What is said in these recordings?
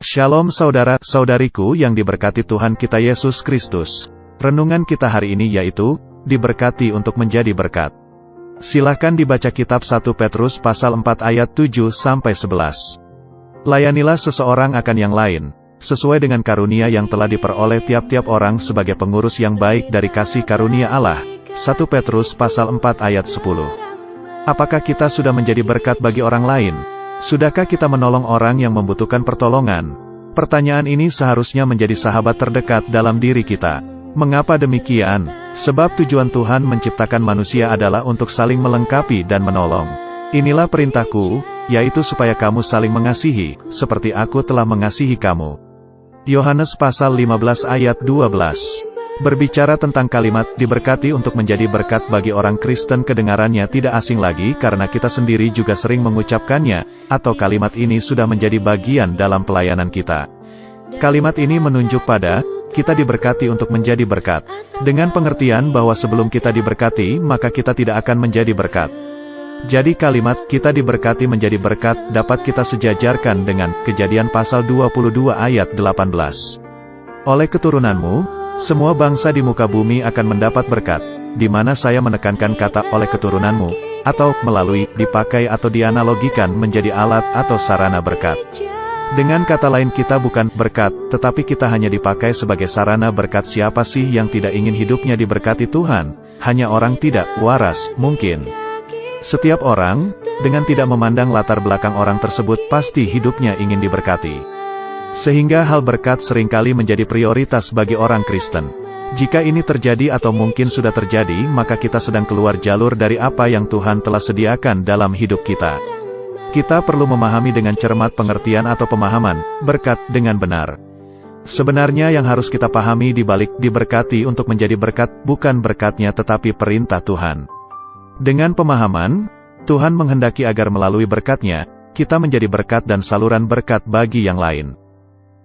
Shalom saudara-saudariku yang diberkati Tuhan kita Yesus Kristus. Renungan kita hari ini yaitu, diberkati untuk menjadi berkat. Silahkan dibaca kitab 1 Petrus pasal 4 ayat 7-11. Layanilah seseorang akan yang lain, sesuai dengan karunia yang telah diperoleh tiap-tiap orang sebagai pengurus yang baik dari kasih karunia Allah. 1 Petrus pasal 4 ayat 10. Apakah kita sudah menjadi berkat bagi orang lain? Sudahkah kita menolong orang yang membutuhkan pertolongan? Pertanyaan ini seharusnya menjadi sahabat terdekat dalam diri kita. Mengapa demikian? Sebab tujuan Tuhan menciptakan manusia adalah untuk saling melengkapi dan menolong. Inilah perintahku, yaitu supaya kamu saling mengasihi, seperti aku telah mengasihi kamu. Yohanes pasal 15 ayat 12. Berbicara tentang kalimat diberkati untuk menjadi berkat bagi orang Kristen, kedengarannya tidak asing lagi karena kita sendiri juga sering mengucapkannya, atau kalimat ini sudah menjadi bagian dalam pelayanan kita. Kalimat ini menunjuk pada, kita diberkati untuk menjadi berkat, dengan pengertian bahwa sebelum kita diberkati, maka kita tidak akan menjadi berkat. Jadi kalimat, kita diberkati menjadi berkat, dapat kita sejajarkan dengan, Kejadian pasal 22 ayat 18. Oleh keturunanmu, semua bangsa di muka bumi akan mendapat berkat, di mana saya menekankan kata oleh keturunanmu, atau melalui, dipakai atau dianalogikan menjadi alat atau sarana berkat. Dengan kata lain kita bukan berkat, tetapi kita hanya dipakai sebagai sarana berkat. Siapa sih yang tidak ingin hidupnya diberkati Tuhan? Hanya orang tidak waras, mungkin. Setiap orang, dengan tidak memandang latar belakang orang tersebut, pasti hidupnya ingin diberkati. Sehingga hal berkat seringkali menjadi prioritas bagi orang Kristen. Jika ini terjadi atau mungkin sudah terjadi, maka kita sedang keluar jalur dari apa yang Tuhan telah sediakan dalam hidup kita. Kita perlu memahami dengan cermat pengertian atau pemahaman berkat dengan benar. Sebenarnya yang harus kita pahami di balik diberkati untuk menjadi berkat, bukan berkatnya tetapi perintah Tuhan. Dengan pemahaman, Tuhan menghendaki agar melalui berkatnya, kita menjadi berkat dan saluran berkat bagi yang lain.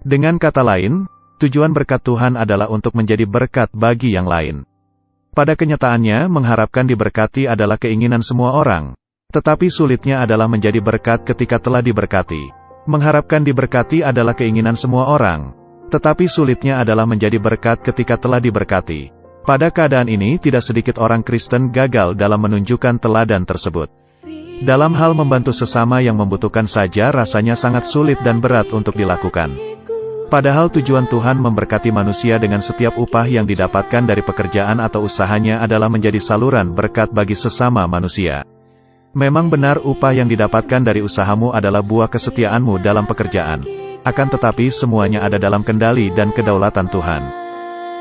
Dengan kata lain, tujuan berkat Tuhan adalah untuk menjadi berkat bagi yang lain. Pada kenyataannya, mengharapkan diberkati adalah keinginan semua orang. Tetapi sulitnya adalah menjadi berkat ketika telah diberkati. Mengharapkan diberkati adalah keinginan semua orang. Tetapi sulitnya adalah menjadi berkat ketika telah diberkati. Pada keadaan ini, tidak sedikit orang Kristen gagal dalam menunjukkan teladan tersebut. Dalam hal membantu sesama yang membutuhkan saja rasanya sangat sulit dan berat untuk dilakukan. Padahal tujuan Tuhan memberkati manusia dengan setiap upah yang didapatkan dari pekerjaan atau usahanya adalah menjadi saluran berkat bagi sesama manusia. Memang benar upah yang didapatkan dari usahamu adalah buah kesetiaanmu dalam pekerjaan. Akan tetapi semuanya ada dalam kendali dan kedaulatan Tuhan.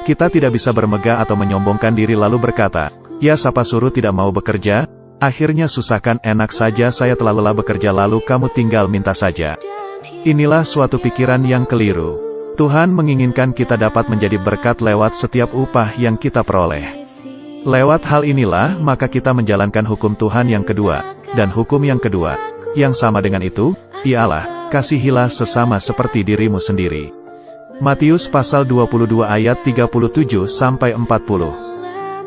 Kita tidak bisa bermegah atau menyombongkan diri lalu berkata, ya siapa suruh tidak mau bekerja? Akhirnya susahkan, enak saja saya telah lelah bekerja lalu kamu tinggal minta saja. Inilah suatu pikiran yang keliru. Tuhan menginginkan kita dapat menjadi berkat lewat setiap upah yang kita peroleh. Lewat hal inilah, maka kita menjalankan hukum Tuhan yang kedua, dan hukum yang kedua, yang sama dengan itu, ialah, kasihilah sesama seperti dirimu sendiri. Matius pasal 22 ayat 37-40.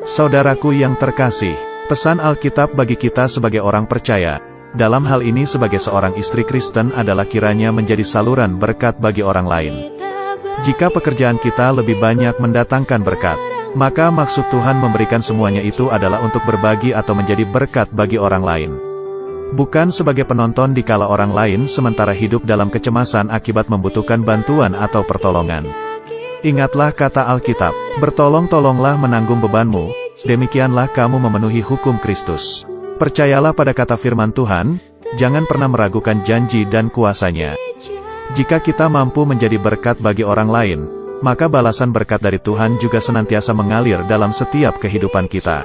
Saudaraku yang terkasih, pesan Alkitab bagi kita sebagai orang percaya, dalam hal ini sebagai seorang istri Kristen adalah kiranya menjadi saluran berkat bagi orang lain. Jika pekerjaan kita lebih banyak mendatangkan berkat, maka maksud Tuhan memberikan semuanya itu adalah untuk berbagi atau menjadi berkat bagi orang lain. Bukan sebagai penonton dikala orang lain sementara hidup dalam kecemasan akibat membutuhkan bantuan atau pertolongan. Ingatlah kata Alkitab, bertolong-tolonglah menanggung bebanmu, demikianlah kamu memenuhi hukum Kristus. Percayalah pada kata firman Tuhan, jangan pernah meragukan janji dan kuasanya. Jika kita mampu menjadi berkat bagi orang lain, maka balasan berkat dari Tuhan juga senantiasa mengalir dalam setiap kehidupan kita.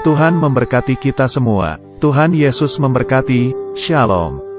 Tuhan memberkati kita semua. Tuhan Yesus memberkati. Shalom.